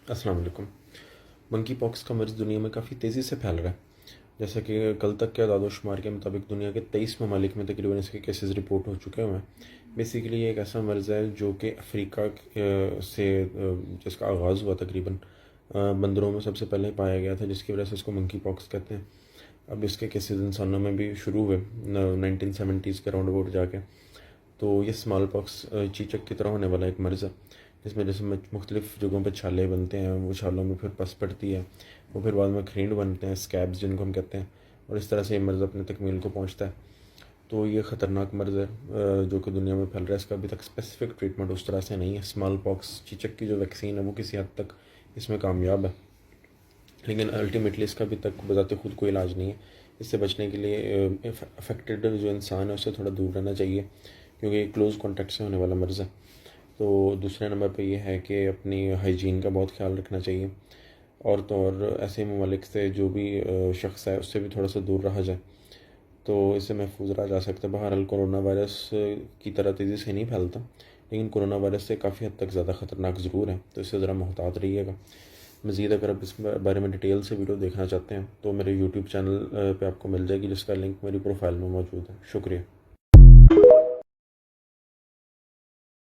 السلام علیکم۔ منکی پاکس کا مرض دنیا میں کافی تیزی سے پھیل رہا ہے، جیسا کہ کل تک کے اعداد و شمار کے مطابق دنیا کے 23 ممالک میں تقریباً اس کے کیسز رپورٹ ہو چکے ہوئے ہیں۔ بیسیکلی یہ ایک ایسا مرض ہے جو کہ افریقہ سے جس کا آغاز ہوا تقریباً بندروں میں سب سے پہلے پایا گیا تھا، جس کی وجہ سے اس کو منکی پاکس کہتے ہیں۔ اب اس کے کیسز انسانوں میں بھی شروع ہوئے 1970s کے راؤنڈ اباؤٹ جا کے۔ تو یہ اسمال پاکس چیچک کی طرح ہونے والا ایک مرض ہے، جس میں جیسے مختلف جگہوں پہ چھالے بنتے ہیں، وہ چھالوں میں پھر پس پڑتی ہے، وہ پھر بعد میں کھرینڈ بنتے ہیں، اسکیبز جن کو ہم کہتے ہیں، اور اس طرح سے یہ مرض اپنے تکمیل کو پہنچتا ہے۔ تو یہ خطرناک مرض ہے جو کہ دنیا میں پھیل رہا ہے۔ اس کا ابھی تک اسپیسیفک ٹریٹمنٹ اس طرح سے نہیں ہے۔ اسمال پاکس چیچک کی جو ویکسین ہے وہ کسی حد تک اس میں کامیاب ہے، لیکن الٹیمیٹلی اس کا ابھی تک بذات خود کوئی علاج نہیں ہے۔ اس سے بچنے کے لیے افیکٹڈ جو انسان ہے اس سے تھوڑا دور رہنا چاہیے، کیونکہ یہ کلوز کانٹیکٹ سے ہونے والا مرض ہے۔ تو دوسرے نمبر پہ یہ ہے کہ اپنی ہائیجین کا بہت خیال رکھنا چاہیے، اور تو اور ایسے ممالک سے جو بھی شخص ہے اس سے بھی تھوڑا سا دور رہا جائے تو اس سے محفوظ رہا جا سکتا ہے۔ بہرحال کورونا وائرس کی طرح تیزی سے نہیں پھیلتا، لیکن کورونا وائرس سے کافی حد تک زیادہ خطرناک ضرور ہے، تو اس سے ذرا محتاط رہیے گا۔ مزید اگر آپ اس بارے میں ڈیٹیل سے ویڈیو دیکھنا چاہتے ہیں تو میرے یوٹیوب چینل پہ آپ کو مل جائے گی، جس کا لنک میری پروفائل میں موجود ہے۔ شکریہ۔